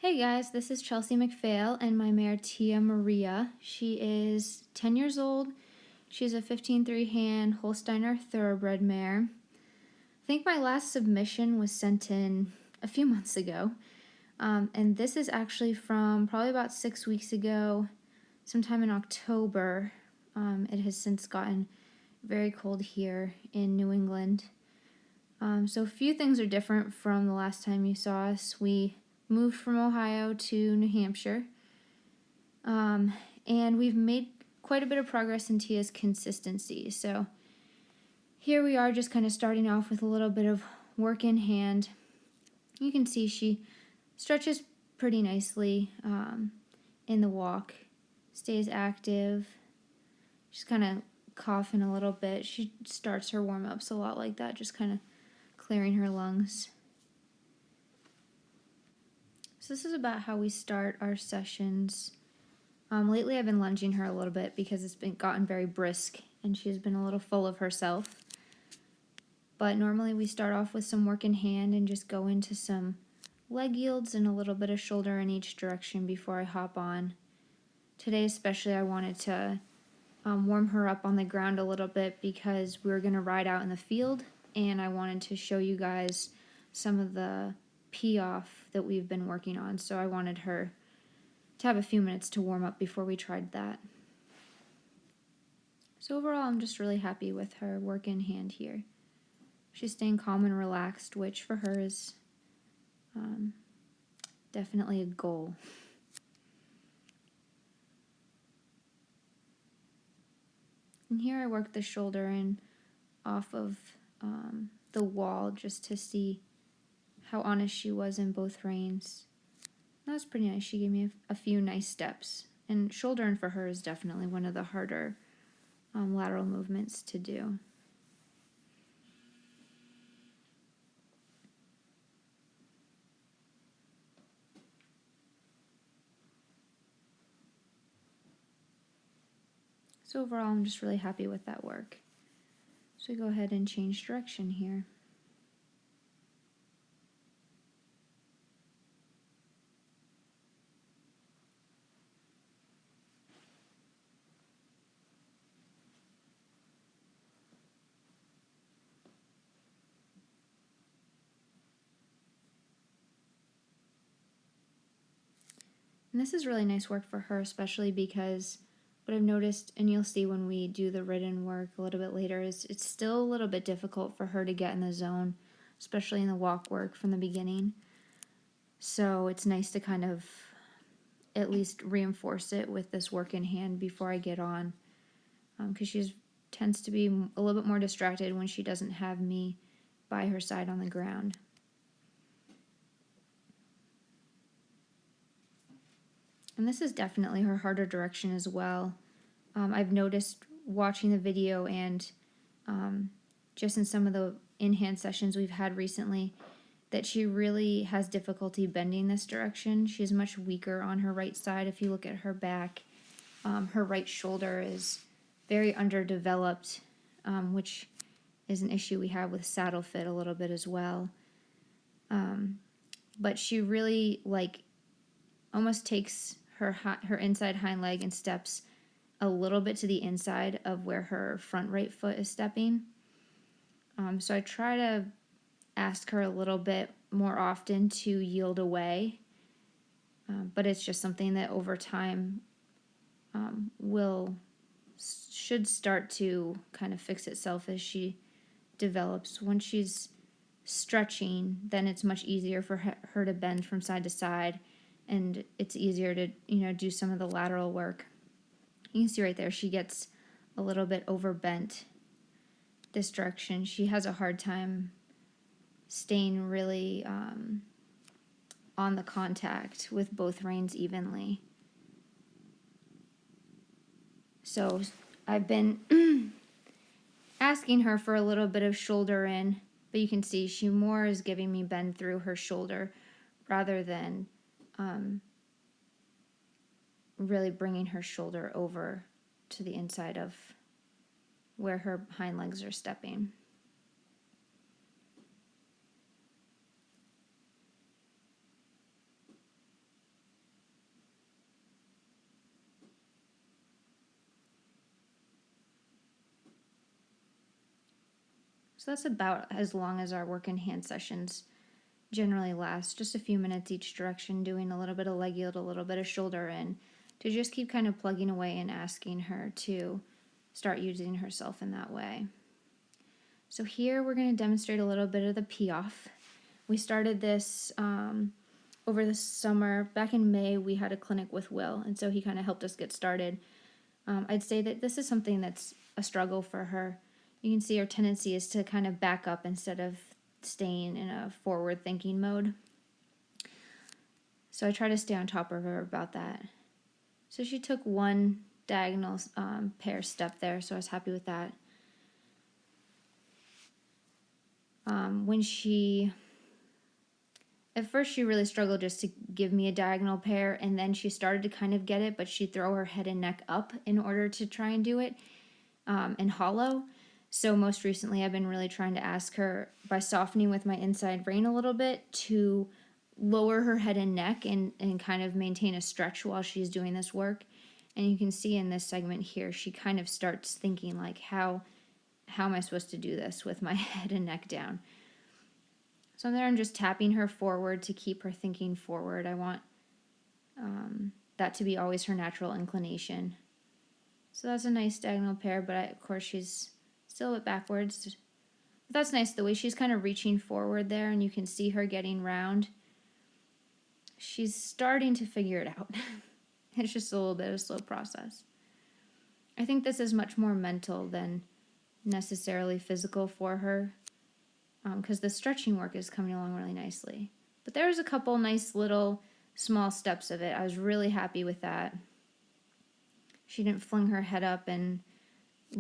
Hey guys, this is Chelsea MacPhail and my mare Tia Maria. She is 10 years old. She's a 15-3 hand Holsteiner thoroughbred mare. I think my last submission was sent in a few months ago. And this is actually from probably about 6 weeks ago, sometime in October. It has since gotten very cold here in New England. So a few things are different from the last time you saw us. We moved from Ohio to New Hampshire, and we've made quite a bit of progress in Tia's consistency. So here we are, just kind of starting off with a little bit of work in hand. You can see she stretches pretty nicely in the walk, stays active. She's kind of coughing a little bit. She starts her warm-ups a lot like that, just kind of clearing her lungs. So this is about how we start our sessions. Lately I've been lunging her a little bit because it's been gotten very brisk and she's been a little full of herself. But normally we start off with some work in hand and just go into some leg yields and a little bit of shoulder in each direction before I hop on. Today especially I wanted to warm her up on the ground a little bit because we were going to ride out in the field, and I wanted to show you guys some of the Piaffe that we've been working on. So I wanted her to have a few minutes to warm up before we tried that. So overall, I'm just really happy with her work in hand here. She's staying calm and relaxed, which for her is definitely a goal. And here I work the shoulder in off of the wall just to see how honest she was in both reins. That was pretty nice. She gave me a few nice steps. And shoulder in for her is definitely one of the harder lateral movements to do. So overall, I'm just really happy with that work. So we go ahead and change direction here. And this is really nice work for her, especially because what I've noticed, and you'll see when we do the ridden work a little bit later, is it's still a little bit difficult for her to get in the zone, especially in the walk work from the beginning. So it's nice to kind of at least reinforce it with this work in hand before I get on, because she tends to be a little bit more distracted when she doesn't have me by her side on the ground. And this is definitely her harder direction as well. I've noticed watching the video and just in some of the in-hand sessions we've had recently that she really has difficulty bending this direction. She's much weaker on her right side. If you look at her back, her right shoulder is very underdeveloped, which is an issue we have with saddle fit a little bit as well. But she really almost takes her inside hind leg and steps a little bit to the inside of where her front right foot is stepping. So I try to ask her a little bit more often to yield away, but it's just something that over time should start to kind of fix itself as she develops. When she's stretching, then it's much easier for her to bend from side to side, and it's easier to do some of the lateral work. You can see right there she gets a little bit overbent this direction. She has a hard time staying really on the contact with both reins evenly. So I've been asking her for a little bit of shoulder in, but you can see she more is giving me bend through her shoulder rather than really bringing her shoulder over to the inside of where her hind legs are stepping. So that's about as long as our work in hand sessions generally last, just a few minutes each direction, doing a little bit of leg yield, a little bit of shoulder in, to just keep kind of plugging away and asking her to start using herself in that way. So here we're going to demonstrate a little bit of the Piaffe. We started this over the summer. Back in May, we had a clinic with Will, and so he kind of helped us get started. I'd say that this is something that's a struggle for her. You can see her tendency is to kind of back up instead of staying in a forward thinking mode. So I try to stay on top of her about that. So she took one diagonal pair step there, so I was happy with that. At first she really struggled just to give me a diagonal pair, and then she started to kind of get it, but she'd throw her head and neck up in order to try and do it, and hollow. So most recently I've been really trying to ask her, by softening with my inside rein a little bit, to lower her head and neck and kind of maintain a stretch while she's doing this work. And you can see in this segment here, she kind of starts thinking like, how am I supposed to do this with my head and neck down? So I'm there and just tapping her forward to keep her thinking forward. I want that to be always her natural inclination. So that's a nice diagonal pair, but of course she's still a bit backwards. But that's nice, the way she's kind of reaching forward there, and you can see her getting round. She's starting to figure it out. It's just a little bit of a slow process. I think this is much more mental than necessarily physical for her, because the stretching work is coming along really nicely. But there's a couple nice little small steps of it. I was really happy with that. She didn't fling her head up and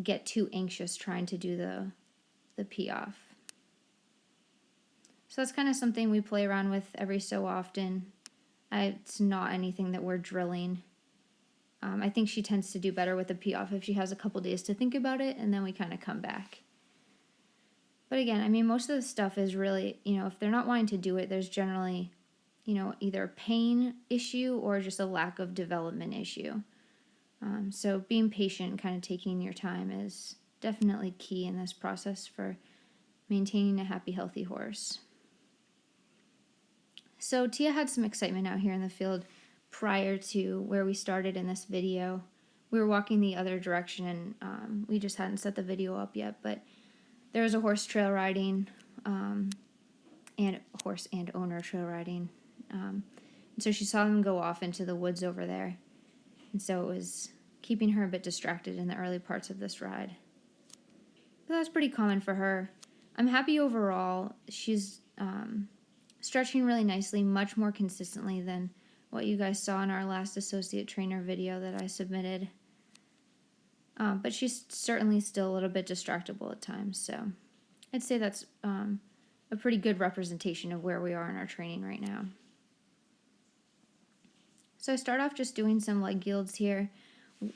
get too anxious trying to do the Piaffe. So that's kind of something we play around with every so often. It's not anything that we're drilling. I think she tends to do better with the Piaffe if she has a couple days to think about it, and then we kind of come back. But again, I mean, most of the stuff is really, if they're not wanting to do it, there's generally, either a pain issue or just a lack of development issue. So being patient and kind of taking your time is definitely key in this process for maintaining a happy, healthy horse. So Tia had some excitement out here in the field prior to where we started in this video. We were walking the other direction, and we just hadn't set the video up yet, but there was a horse trail riding, and horse and owner trail riding. And so she saw them go off into the woods over there. And so it was keeping her a bit distracted in the early parts of this ride. But that's pretty common for her. I'm happy overall. She's stretching really nicely, much more consistently than what you guys saw in our last associate trainer video that I submitted. But she's certainly still a little bit distractible at times, so I'd say that's a pretty good representation of where we are in our training right now. So I start off just doing some leg yields here.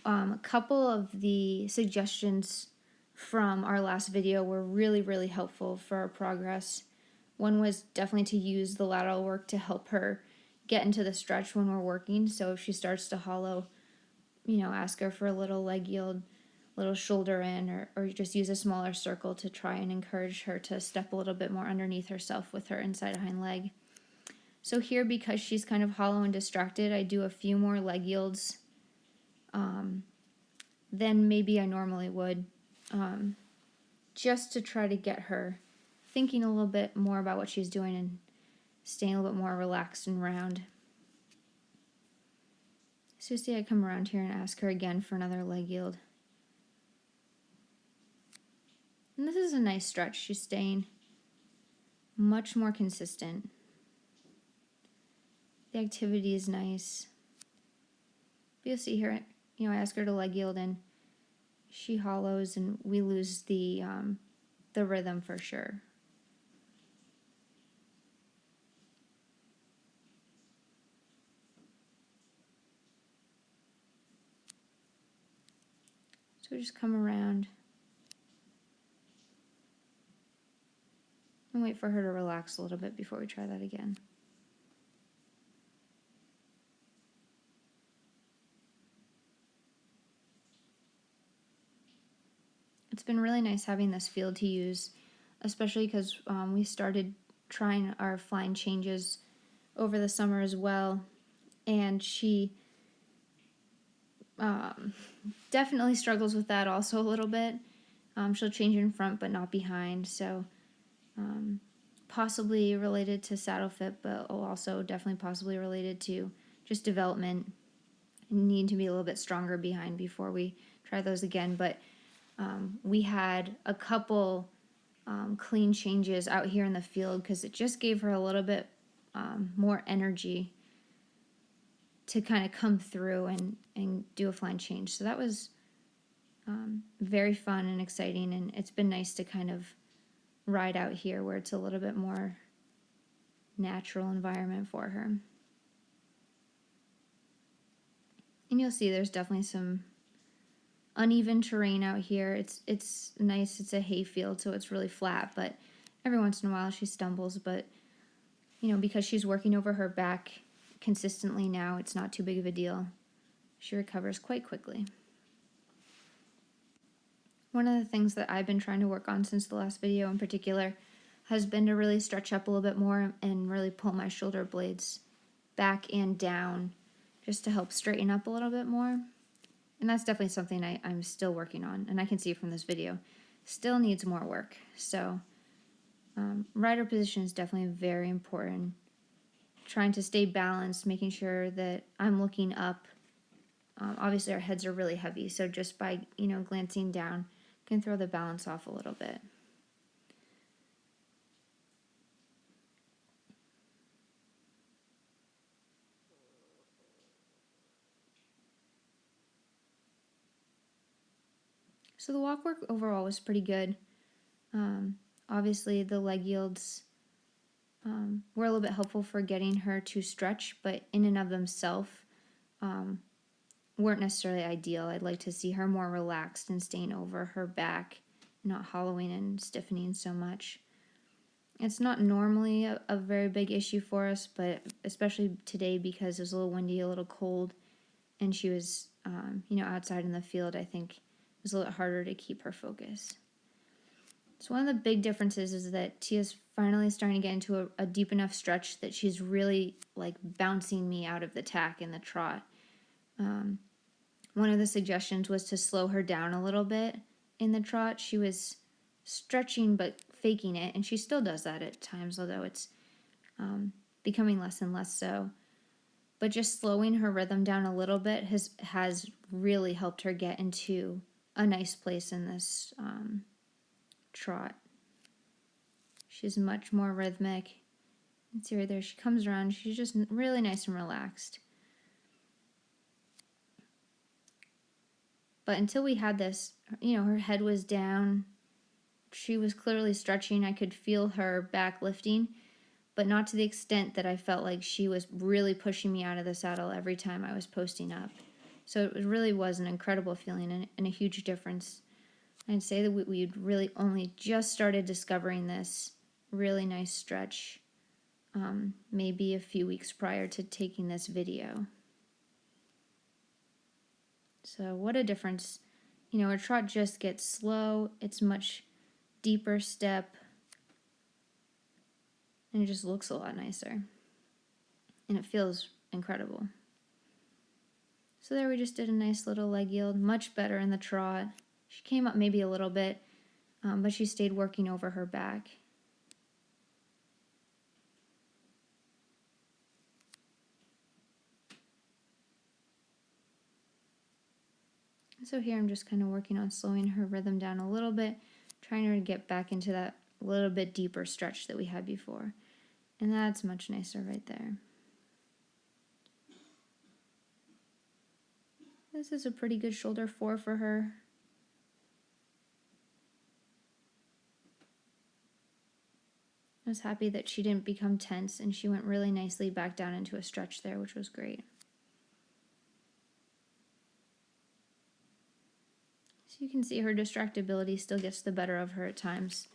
A couple of the suggestions from our last video were really, really helpful for our progress. One was definitely to use the lateral work to help her get into the stretch when we're working. So if she starts to hollow, ask her for a little leg yield, little shoulder in, or just use a smaller circle to try and encourage her to step a little bit more underneath herself with her inside hind leg. So here, because she's kind of hollow and distracted, I do a few more leg yields than maybe I normally would, just to try to get her thinking a little bit more about what she's doing and staying a little bit more relaxed and round. So see, I come around here and ask her again for another leg yield. And this is a nice stretch. She's staying much more consistent. The activity is nice. But you'll see here, I ask her to leg yield and she hollows and we lose the rhythm for sure. So we just come around and wait for her to relax a little bit before we try that again. It's been really nice having this field to use especially because we started trying our flying changes over the summer as well, and she definitely struggles with that also a little bit. She'll change in front but not behind, so possibly related to saddle fit, but also definitely possibly related to just development. Need to be a little bit stronger behind before we try those again. But we had a couple clean changes out here in the field because it just gave her a little bit more energy to kind of come through and do a flying change. So that was very fun and exciting, and it's been nice to kind of ride out here where it's a little bit more natural environment for her. And you'll see there's definitely some uneven terrain out here. It's nice. It's a hay field, so it's really flat, but every once in a while she stumbles. But, you know, because she's working over her back consistently now, it's not too big of a deal. She recovers quite quickly. One of the things that I've been trying to work on since the last video in particular has been to really stretch up a little bit more and really pull my shoulder blades back and down just to help straighten up a little bit more. And that's definitely something I'm still working on, and I can see from this video, still needs more work. So rider position is definitely very important. Trying to stay balanced, making sure that I'm looking up. Obviously our heads are really heavy, so just by, you know, glancing down can throw the balance off a little bit. So the walk work overall was pretty good. Obviously the leg yields were a little bit helpful for getting her to stretch, but in and of themselves weren't necessarily ideal. I'd like to see her more relaxed and staying over her back, not hollowing and stiffening so much. It's not normally a very big issue for us, but especially today because it was a little windy, a little cold, and she was, you know, outside in the field, I think it was a little harder to keep her focus. So one of the big differences is that Tia's finally starting to get into a deep enough stretch that she's really like bouncing me out of the tack in the trot. One of the suggestions was to slow her down a little bit in the trot. She was stretching but faking it, and she still does that at times, although it's becoming less and less so. But just slowing her rhythm down a little bit has really helped her get into a nice place in this trot. She's much more rhythmic. You can see right there, she comes around, she's just really nice and relaxed. But until we had this, you know, her head was down, she was clearly stretching, I could feel her back lifting, but not to the extent that I felt like she was really pushing me out of the saddle every time I was posting up. So it really was an incredible feeling and a huge difference. I'd say that we'd really only just started discovering this really nice stretch maybe a few weeks prior to taking this video. So what a difference. You know, our trot just gets slow, it's much deeper step, and it just looks a lot nicer. And it feels incredible. So there we just did a nice little leg yield, much better in the trot. She came up maybe a little bit, but she stayed working over her back. So here I'm just kind of working on slowing her rhythm down a little bit, trying her to get back into that little bit deeper stretch that we had before. And that's much nicer right there. This is a pretty good shoulder 4 for her. I was happy that she didn't become tense and she went really nicely back down into a stretch there, which was great. So you can see her distractibility still gets the better of her at times.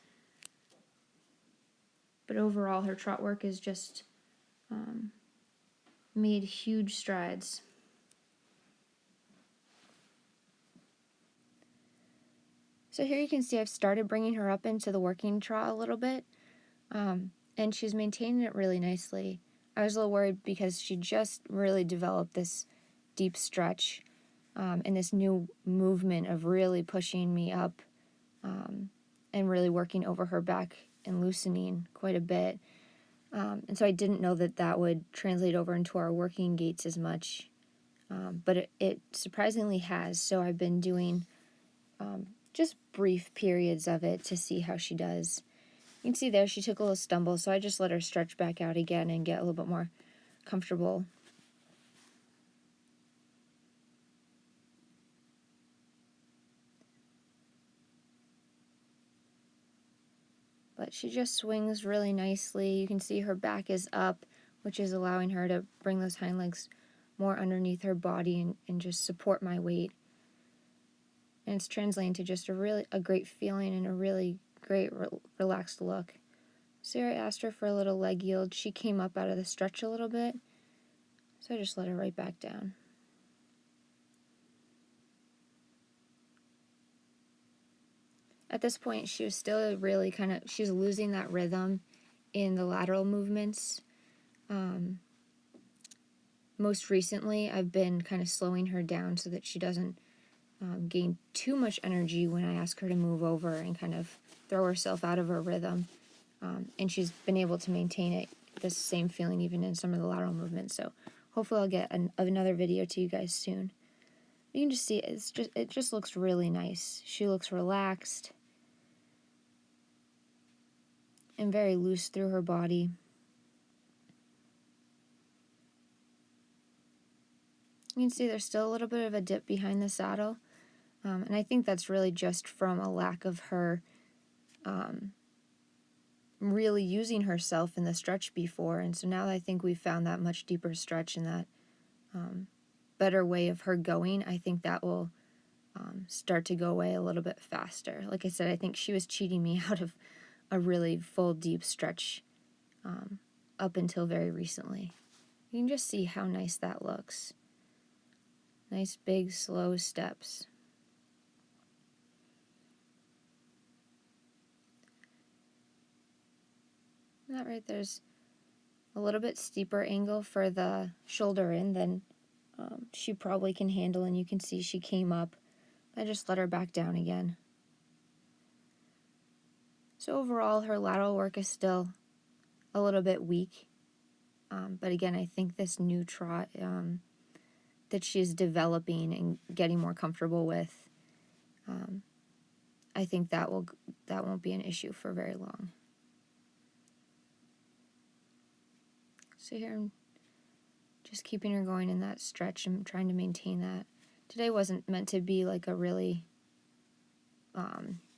But overall, her trot work is just made huge strides. So here you can see I've started bringing her up into the working trot a little bit, and she's maintaining it really nicely. I was a little worried because she just really developed this deep stretch and this new movement of really pushing me up and really working over her back and loosening quite a bit. And so I didn't know that that would translate over into our working gaits as much, but it surprisingly has. So I've been doing just brief periods of it to see how she does. You can see there she took a little stumble, so I just let her stretch back out again and get a little bit more comfortable. But she just swings really nicely. You can see her back is up, which is allowing her to bring those hind legs more underneath her body and just support my weight. And it's translating to just a great feeling and a really great relaxed look. So I asked her for a little leg yield. She came up out of the stretch a little bit, so I just let her right back down. At this point, she was still really she's losing that rhythm in the lateral movements. Most recently, I've been kind of slowing her down so that she doesn't gain too much energy when I ask her to move over and kind of throw herself out of her rhythm. And she's been able to maintain it, this same feeling even in some of the lateral movements. So hopefully I'll get another video to you guys soon. You can just see it just looks really nice. She looks relaxed and very loose through her body. You can see there's still a little bit of a dip behind the saddle, and I think that's really just from a lack of her really using herself in the stretch before, and so now that I think we've found that much deeper stretch and that better way of her going, I think that will start to go away a little bit faster. Like I said, I think she was cheating me out of a really full deep stretch up until very recently. You can just see how nice that looks. Nice big slow steps. And that right there's a little bit steeper angle for the shoulder in than she probably can handle, and you can see she came up. I just let her back down again. So overall, her lateral work is still a little bit weak, but again, I think this new trot that she's developing and getting more comfortable with, I think that won't be an issue for very long. So here I'm just keeping her going in that stretch and trying to maintain that. Today wasn't meant to be like a really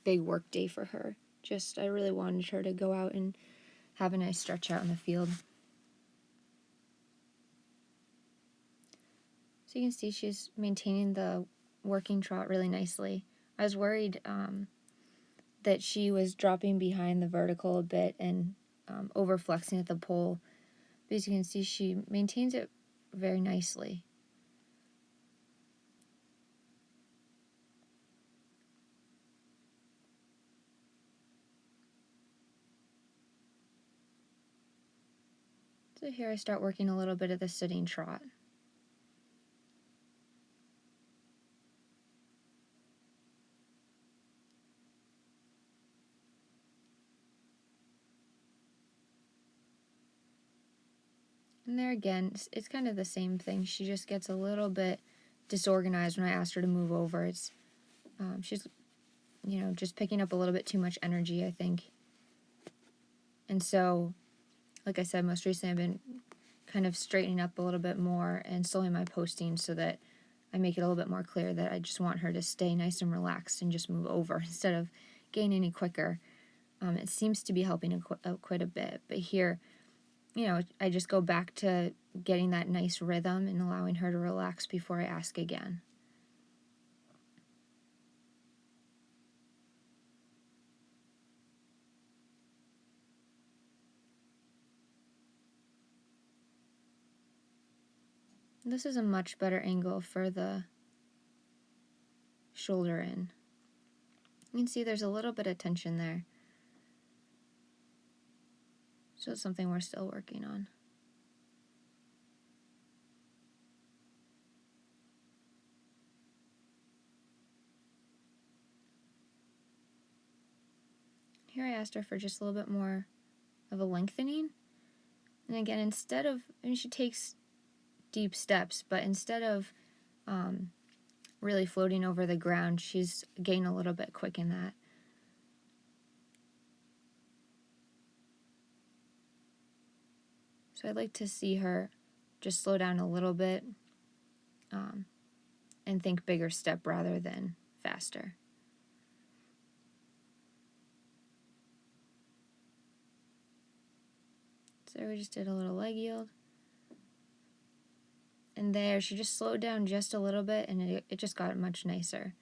big work day for her. Just I really wanted her to go out and have a nice stretch out in the field. So you can see she's maintaining the working trot really nicely. I was worried that she was dropping behind the vertical a bit and over flexing at the pole. But as you can see, she maintains it very nicely. So here I start working a little bit of the sitting trot. And there again, it's kind of the same thing. She just gets a little bit disorganized when I asked her to move over. She's, just picking up a little bit too much energy, I think. And so, like I said, most recently I've been kind of straightening up a little bit more and slowing my posting so that I make it a little bit more clear that I just want her to stay nice and relaxed and just move over instead of getting any quicker. It seems to be helping quite a bit. But here, I just go back to getting that nice rhythm and allowing her to relax before I ask again. This is a much better angle for the shoulder in. You can see there's a little bit of tension there. So it's something we're still working on. Here I asked her for just a little bit more of a lengthening. And again, instead of, she takes deep steps, but instead of really floating over the ground, she's getting a little bit quick in that. So I'd like to see her just slow down a little bit and think bigger step rather than faster. So we just did a little leg yield. And there, she just slowed down just a little bit, and it just got much nicer.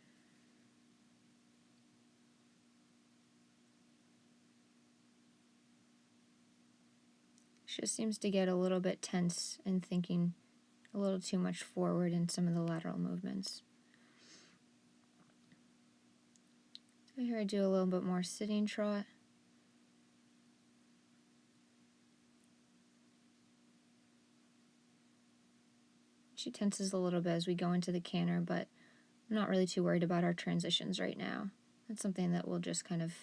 She just seems to get a little bit tense and thinking a little too much forward in some of the lateral movements. So here I do a little bit more sitting trot. She tenses a little bit as we go into the canter, but I'm not really too worried about our transitions right now. That's something that will just kind of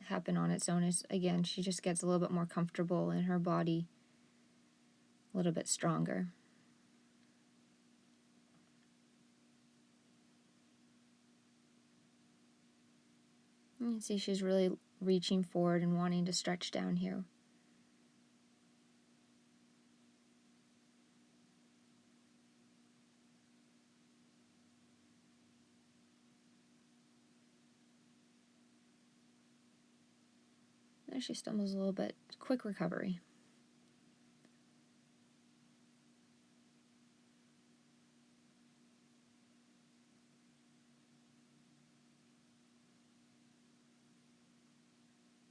happen on its own. Is again, she just gets a little bit more comfortable in her body, a little bit stronger. You can see she's really reaching forward and wanting to stretch down here. There she stumbles a little bit. Quick recovery.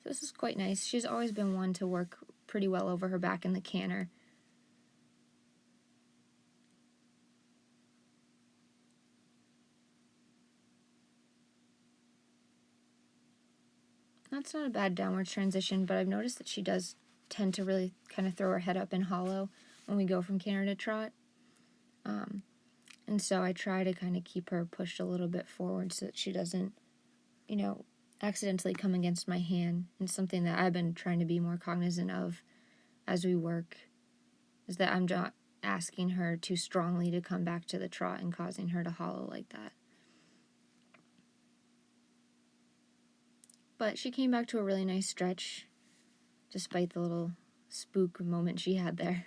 So this is quite nice. She's always been one to work pretty well over her back in the canter. That's not a bad downward transition, but I've noticed that she does tend to really kind of throw her head up in hollow when we go from canter to trot. And so I try to kind of keep her pushed a little bit forward so that she doesn't, accidentally come against my hand. And something that I've been trying to be more cognizant of as we work is that I'm not asking her too strongly to come back to the trot and causing her to hollow like that. But she came back to a really nice stretch, despite the little spook moment she had there.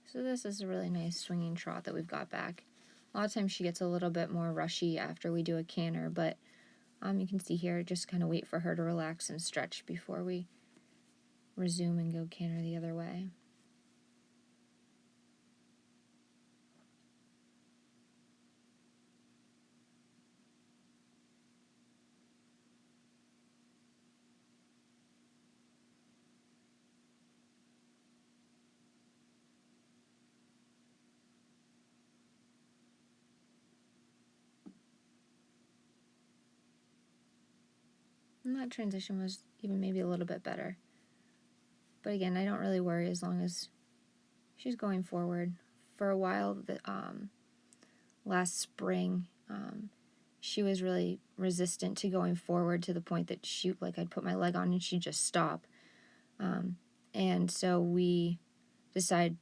So this is a really nice swinging trot that we've got back. A lot of times she gets a little bit more rushy after we do a canter, but you can see here, just kind of wait for her to relax and stretch before we resume and go canter the other way. And that transition was even maybe a little bit better. But again, I don't really worry as long as she's going forward. For a while, last spring, she was really resistant to going forward to the point that I'd put my leg on and she'd just stop. And so we decided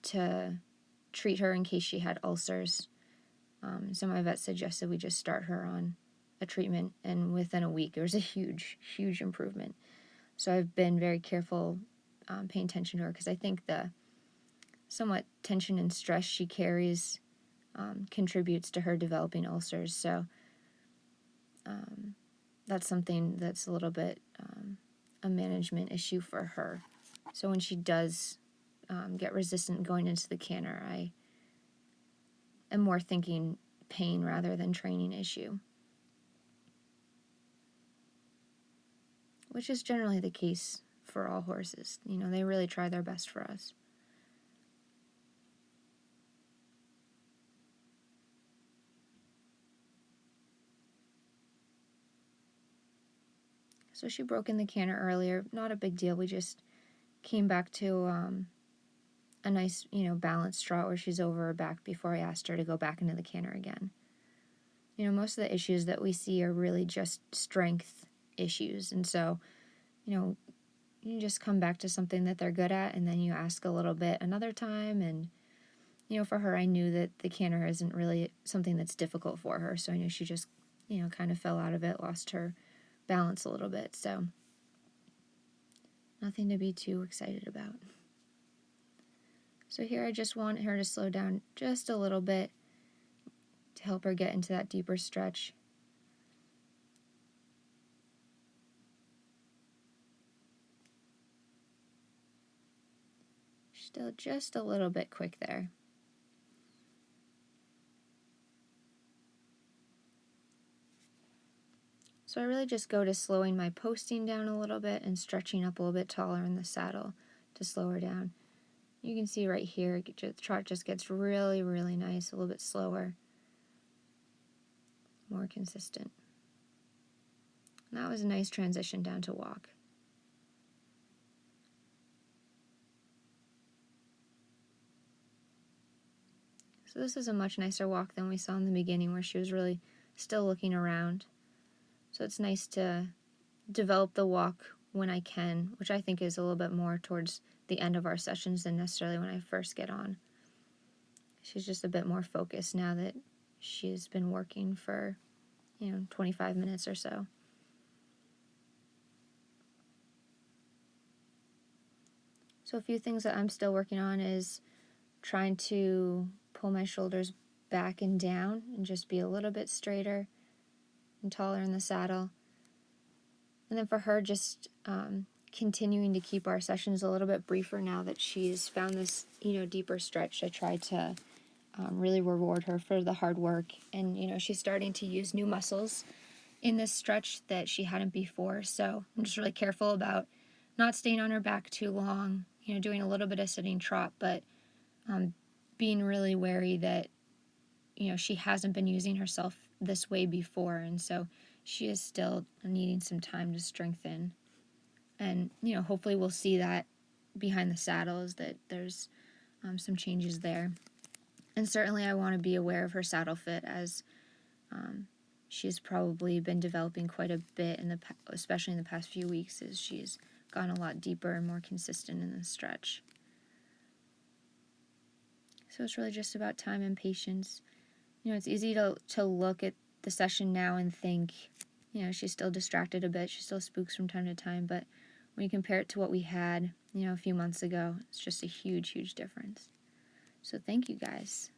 to treat her in case she had ulcers. So my vet suggested we just start her on a treatment, and within a week, there was a huge, huge improvement. So I've been very careful paying attention to her because I think the somewhat tension and stress she carries contributes to her developing ulcers. So that's something that's a little bit a management issue for her. So when she does get resistant going into the canter, I am more thinking pain rather than training issue. which is generally the case for all horses. You know, they really try their best for us. So she broke in the canter earlier. Not a big deal. We just came back to a nice, balanced trot where she's over her back before I asked her to go back into the canter again. You know, most of the issues that we see are really just strength issues. And so, you just come back to something that they're good at, and then you ask a little bit another time. And, for her, I knew that the canter isn't really something that's difficult for her. So I knew she just, kind of fell out of it, lost her balance a little bit. So nothing to be too excited about. So here I just want her to slow down just a little bit to help her get into that deeper stretch. Still just a little bit quick there. So I really just go to slowing my posting down a little bit and stretching up a little bit taller in the saddle to slow her down. You can see right here, the trot just gets really, really nice, a little bit slower, more consistent. And that was a nice transition down to walk. So this is a much nicer walk than we saw in the beginning, where she was really still looking around. So it's nice to develop the walk when I can, which I think is a little bit more towards the end of our sessions than necessarily when I first get on. She's just a bit more focused now that she's been working for, 25 minutes or so. So a few things that I'm still working on is trying to pull my shoulders back and down and just be a little bit straighter and taller in the saddle. And then for her, just continuing to keep our sessions a little bit briefer now that she's found this, deeper stretch. I try to really reward her for the hard work. And, she's starting to use new muscles in this stretch that she hadn't before. So I'm just really careful about not staying on her back too long, doing a little bit of sitting trot, but being really wary that, she hasn't been using herself this way before. And so she is still needing some time to strengthen. And, hopefully we'll see that behind the saddle, is that there's some changes there. And certainly I want to be aware of her saddle fit, as she's probably been developing quite a bit, especially in the past few weeks, as she's gone a lot deeper and more consistent in the stretch. So it's really just about time and patience. It's easy to look at the session now and think, she's still distracted a bit, she still spooks from time to time, but when you compare it to what we had, a few months ago, it's just a huge, huge difference. So thank you guys.